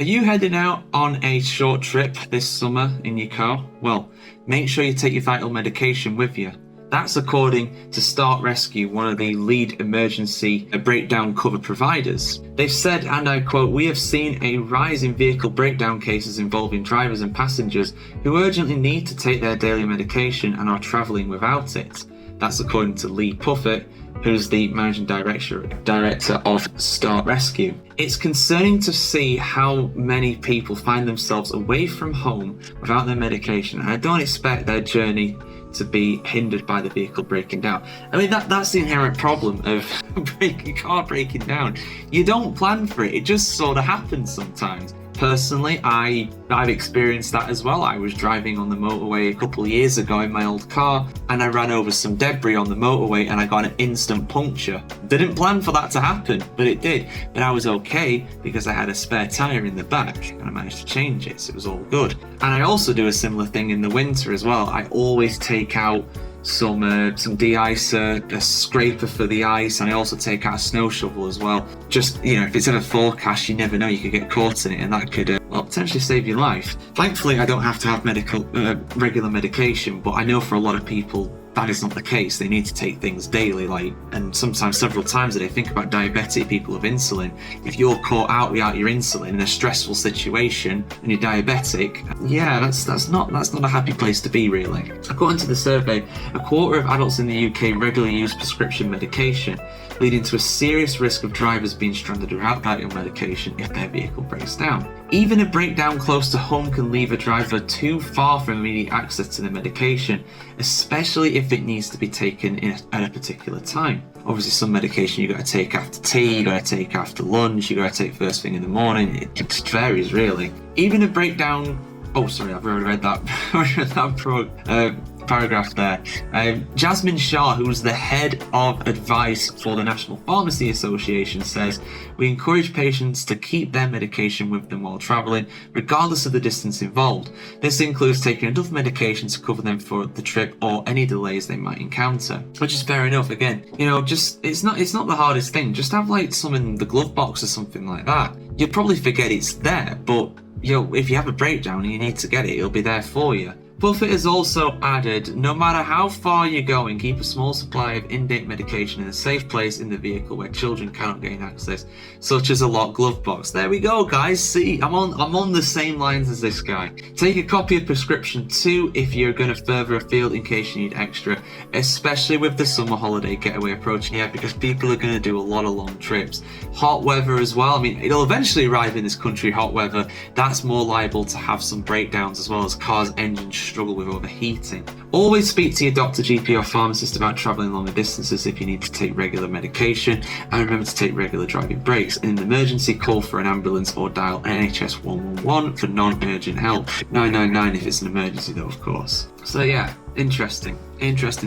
Are you heading out on a short trip this summer in your car? Well, make sure you take your vital medication with you. That's according to Start Rescue, one of the lead emergency breakdown cover providers. They've said, and I quote, "We have seen a rise in vehicle breakdown cases involving drivers and passengers who urgently need to take their daily medication and are travelling without it." That's according to Lee Puffett, who's the managing director of Start Rescue. It's concerning to see how many people find themselves away from home without their medication, and I don't expect their journey to be hindered by the vehicle breaking down. I mean, that's the inherent problem of a car breaking down. You don't plan for it, it just sort of happens sometimes. Personally, I've experienced that as well. I was driving on the motorway a couple of years ago in my old car, and I ran over some debris on the motorway and I got an instant puncture. Didn't plan for that to happen, but it did. But I was okay because I had a spare tyre in the back and I managed to change it, so it was all good. And I also do a similar thing in the winter as well. I always take out some de-icer, a scraper for the ice, and I also take out a snow shovel as well. Just, if it's ever forecast, you never know, you could get caught in it and that could potentially save your life. Thankfully, I don't have to have regular medication, but I know for a lot of people that is not the case. They need to take things daily, and sometimes several times a day. Think about diabetic people with insulin. If you're caught out without your insulin in a stressful situation and you're diabetic, that's not a happy place to be, really. According to the survey, a quarter of adults in the UK regularly use prescription medication, leading to a serious risk of drivers being stranded without vital medication if their vehicle breaks down. Even a breakdown close to home can leave a driver too far from immediate access to the medication, especially if it needs to be taken at a particular time. Obviously, some medication you got to take after tea, you got to take after lunch, you got to take first thing in the morning. It just varies, really. Even a breakdown. Oh, sorry, I've already read that. Paragraph there. Jasmine Shah, who's the head of advice for the National Pharmacy Association, says, "We encourage patients to keep their medication with them while travelling, regardless of the distance involved. This includes taking enough medication to cover them for the trip or any delays they might encounter." Which is fair enough. Again, it's not the hardest thing. Just have some in the glove box or something like that. You'll probably forget it's there, but if you have a breakdown and you need to get it, it'll be there for you. Buffett has also added, no matter how far you're going, keep a small supply of in-date medication in a safe place in the vehicle where children cannot gain access, such as a locked glove box. There we go, guys. See, I'm on the same lines as this guy. Take a copy of prescription too if you're going to further afield in case you need extra, especially with the summer holiday getaway approaching, because people are going to do a lot of long trips. Hot weather as well. I mean, it'll eventually arrive in this country, hot weather. That's more liable to have some breakdowns as well as cars' engines struggle with overheating. Always speak to your doctor, GP or pharmacist about travelling longer distances if you need to take regular medication, and remember to take regular driving breaks. In an emergency, call for an ambulance or dial NHS 111 for non-urgent help. 999 if it's an emergency though, of course. So interesting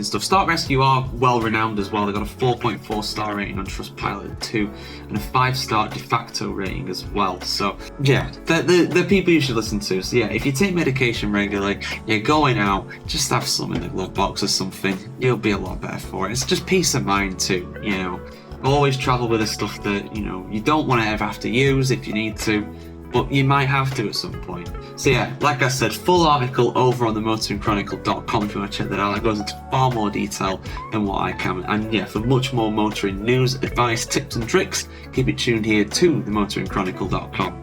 stuff. Start Rescue are well renowned as well. They've got a 4.4 star rating on Trustpilot 2 and a 5-star de facto rating as well. So they're people you should listen to. So if you take medication regularly, you're going out, just have some in the glove box or something. You'll be a lot better for it. It's just peace of mind too. Always travel with the stuff that you don't want to ever have to use if you need to, but you might have to at some point. So like I said, full article over on the motoringchronicle.com if you want to check that out. That goes into far more detail than what I can. And for much more motoring news, advice, tips and tricks, keep it tuned here to the motoringchronicle.com.